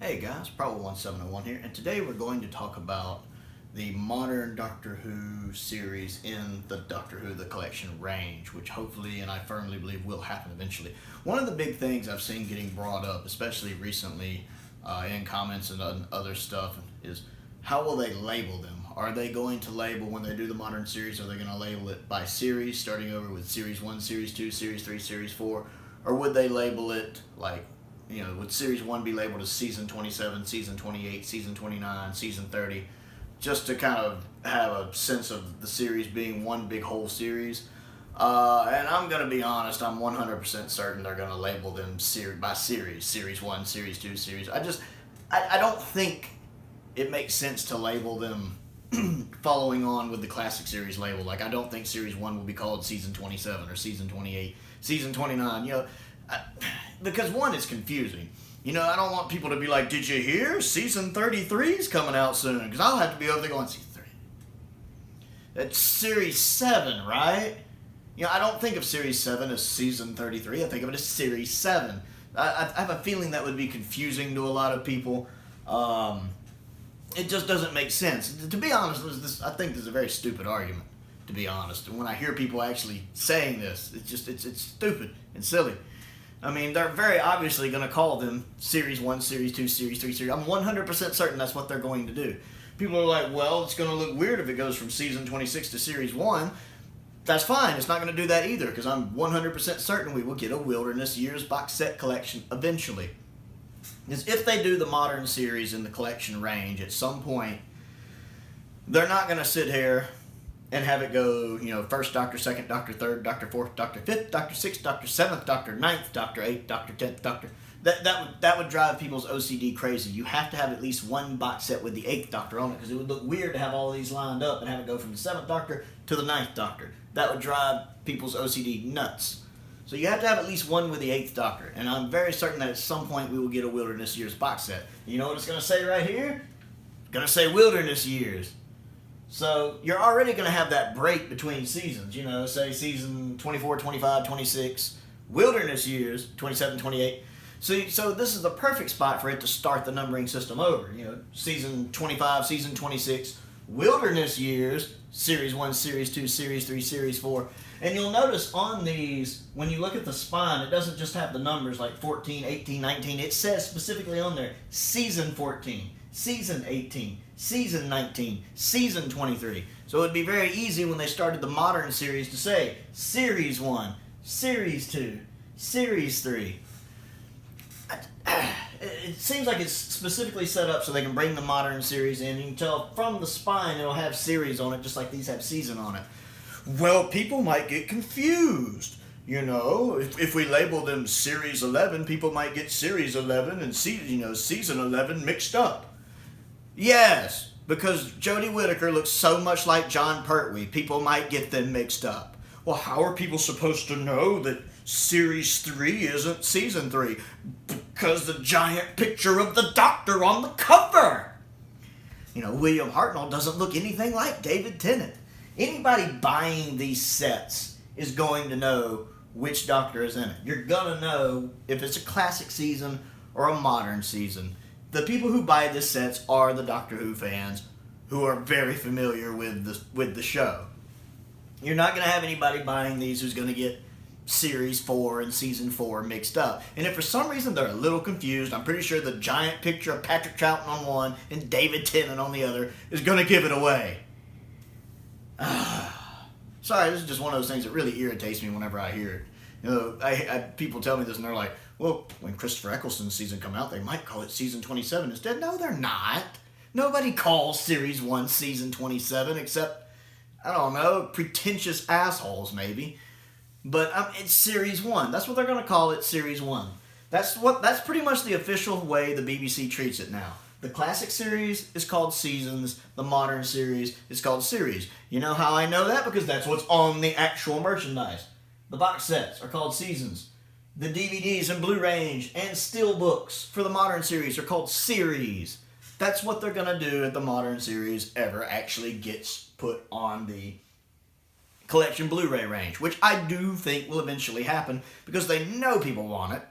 Hey guys, Probably1701 here, and today we're going to talk about the modern Doctor Who series in the Doctor Who The Collection range, which hopefully and I firmly believe will happen eventually. One of the big things I've seen getting brought up, especially recently in comments and other stuff, is how will they label them? Are they going to label, when they do the modern series, are they going to label it by series, starting over with Series 1, Series 2, Series 3, Series 4, or would they label it like, would Series 1 be labeled as Season 27, Season 28, Season 29, Season 30, just to kind of have a sense of the series being one big whole series? And I'm going to be honest, I'm 100% certain they're going to label them by series. Series 1, Series 2, Series... I don't think it makes sense to label them following on with the classic series label. Like, I don't think Series 1 will be called Season 27 or Season 28, Season 29, because one, it's confusing. I don't want people to be like, did you hear? Season 33 is coming out soon. Because I'll have to be over there going, Season 3. That's Series 7, right? I don't think of Series 7 as Season 33. I think of it as Series 7. I have a feeling that would be confusing to a lot of people. It just doesn't make sense. To be honest, I think this is a very stupid argument, to be honest. And when I hear people actually saying this, it's stupid and silly. I mean, they're very obviously going to call them Series 1, Series 2, Series 3, Series... I'm 100% certain that's what they're going to do. People are like, well, it's going to look weird if it goes from Season 26 to Series 1. That's fine. It's not going to do that either, because I'm 100% certain we will get a Wilderness Years box set collection eventually. Because if they do the modern series in the collection range at some point, they're not going to sit here and have it go, first Doctor, second Doctor, third Doctor, fourth Doctor, fifth Doctor, sixth Doctor, seventh Doctor, ninth Doctor, eighth Doctor, 10th Doctor. That would drive people's OCD crazy. You have to have at least one box set with the eighth Doctor on it, because it would look weird to have all these lined up and have it go from the seventh Doctor to the ninth Doctor. That would drive people's OCD nuts. So you have to have at least one with the eighth Doctor, and I'm very certain that at some point we will get a Wilderness Years box set. You know what it's going to say right here? It's going to say Wilderness Years. So you're already going to have that break between seasons, say season 24, 25, 26, Wilderness Years, 27, 28. So this is the perfect spot for it to start the numbering system over. Season 25, season 26, Wilderness Years, Series 1, Series 2, Series 3, Series 4. And you'll notice on these, when you look at the spine, it doesn't just have the numbers like 14, 18, 19. It says specifically on there, Season 14, Season 18, Season 19, Season 23. So it would be very easy when they started the modern series to say Series 1, Series 2, Series 3. It seems like it's specifically set up so they can bring the modern series in. You can tell from the spine it'll have series on it, just like these have season on it. Well, people might get confused. If we label them Series 11, people might get Series 11 and Season 11 mixed up. Yes, because Jodie Whittaker looks so much like John Pertwee, people might get them mixed up. Well, how are people supposed to know that Series 3 isn't Season 3? Because the giant picture of the Doctor on the cover! William Hartnell doesn't look anything like David Tennant. Anybody buying these sets is going to know which Doctor is in it. You're going to know if it's a classic season or a modern season. The people who buy these sets are the Doctor Who fans who are very familiar with the show. You're not going to have anybody buying these who's going to get Series 4 and Season 4 mixed up. And if for some reason they're a little confused, I'm pretty sure the giant picture of Patrick Troughton on one and David Tennant on the other is going to give it away. Sorry, this is just one of those things that really irritates me whenever I hear it. People tell me this and they're like, well, when Christopher Eccleston's season come out, they might call it Season 27 instead. No, they're not. Nobody calls Series 1 Season 27 except, I don't know, pretentious assholes maybe. But it's Series 1. That's what they're going to call it, Series 1. That's pretty much the official way the BBC treats it now. The classic series is called Seasons. The modern series is called Series. You know how I know that? Because that's what's on the actual merchandise. The box sets are called Seasons. The DVDs and Blu-ray and steelbooks for the modern series are called Series. That's what they're going to do if the modern series ever actually gets put on the collection Blu-ray range, which I do think will eventually happen because they know people want it.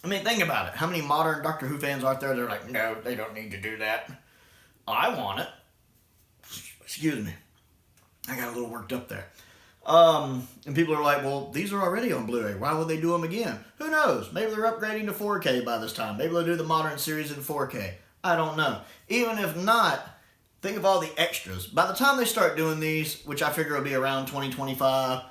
I mean, think about it. How many modern Doctor Who fans out there? They're like, no, they don't need to do that. I want it. Excuse me. I got a little worked up there. And people are like, well, these are already on Blu-ray. Why would they do them again? Who knows? Maybe they're upgrading to 4K by this time. Maybe they'll do the modern series in 4K. I don't know. Even if not, think of all the extras. By the time they start doing these, which I figure will be around 2025,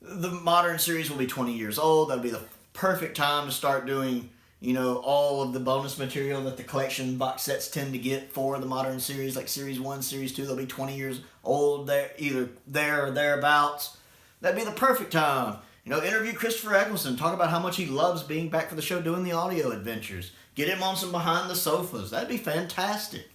the modern series will be 20 years old. That'll be the perfect time to start doing, you know, all of the bonus material that the collection box sets tend to get for the modern series, like Series 1, Series 2. They'll be 20 years old, either there or thereabouts. That'd be the perfect time. You know, interview Christopher Eccleston. Talk about how much he loves being back for the show doing the audio adventures. Get him on some behind the sofas. That'd be fantastic.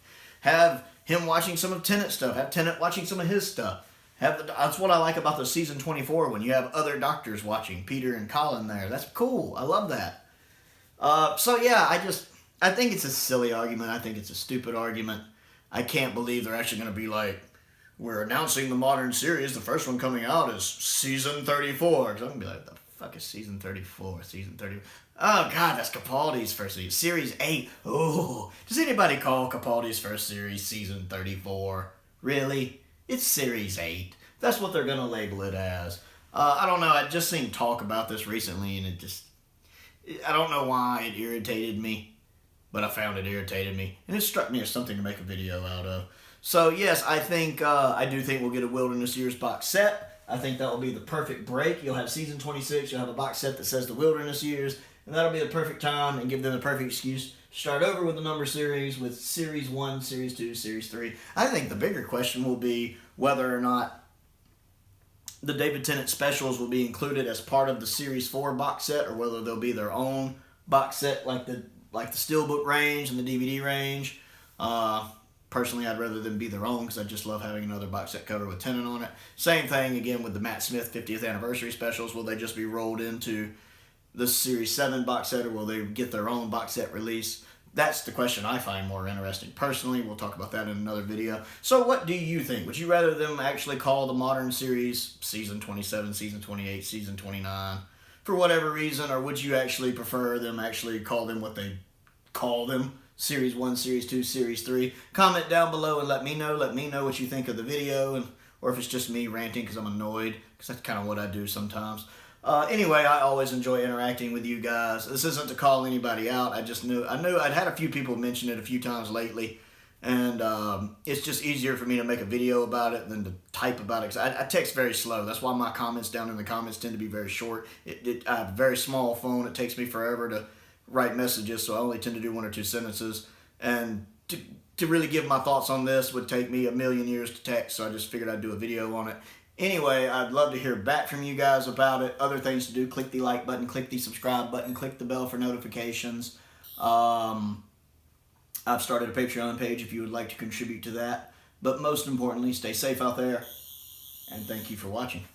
Have him watching some of Tennant's stuff. Have Tennant watching some of his stuff. That's what I like about the season 24 when you have other doctors watching. Peter and Colin there. That's cool. I love that. So yeah, I think it's a silly argument. I think it's a stupid argument. I can't believe they're actually going to be like, we're announcing the modern series. The first one coming out is season 34. So I'm going to be like, the fuck is season 34? Season 30? Oh, God, that's Capaldi's first series. Series 8. Oh, does anybody call Capaldi's first series season 34? Really? It's series 8. That's what they're going to label it as. I don't know. I just seen talk about this recently, and I don't know why it irritated me, but I found it irritated me, and it struck me as something to make a video out of. So yes, I do think we'll get a Wilderness Years box set. I think that will be the perfect break. You'll have season 26. You'll have a box set that says the Wilderness Years, and that'll be the perfect time and give them the perfect excuse to start over with the number series with Series 1, Series 2, Series 3. I think the bigger question will be whether or not the David Tennant specials will be included as part of the Series 4 box set, or whether they'll be their own box set like the Steelbook range and the DVD range. Personally, I'd rather them be their own because I just love having another box set cover with Tennant on it. Same thing again with the Matt Smith 50th anniversary specials. Will they just be rolled into the Series 7 box set, or will they get their own box set release? That's the question I find more interesting. Personally, we'll talk about that in another video. So what do you think? Would you rather them actually call the modern series Season 27, Season 28, Season 29 for whatever reason, or would you actually prefer them actually call them what they call them? Series 1, Series 2, Series 3. Comment down below and let me know. Let me know what you think of the video, or if it's just me ranting because I'm annoyed, because that's kind of what I do sometimes. Anyway, I always enjoy interacting with you guys. This isn't to call anybody out. I knew I'd had a few people mention it a few times lately, and it's just easier for me to make a video about it than to type about it, because I text very slow. That's why my comments down in the comments tend to be very short. I have a very small phone. It takes me forever to write messages, so I only tend to do 1 or 2 sentences, and to really give my thoughts on this would take me a million years to text, so I just figured I'd do a video on it. Anyway, I'd love to hear back from you guys about it. Other things to do: click the like button, click the subscribe button, click the bell for notifications. I've started a Patreon page if you would like to contribute to that, but most importantly, stay safe out there, and thank you for watching.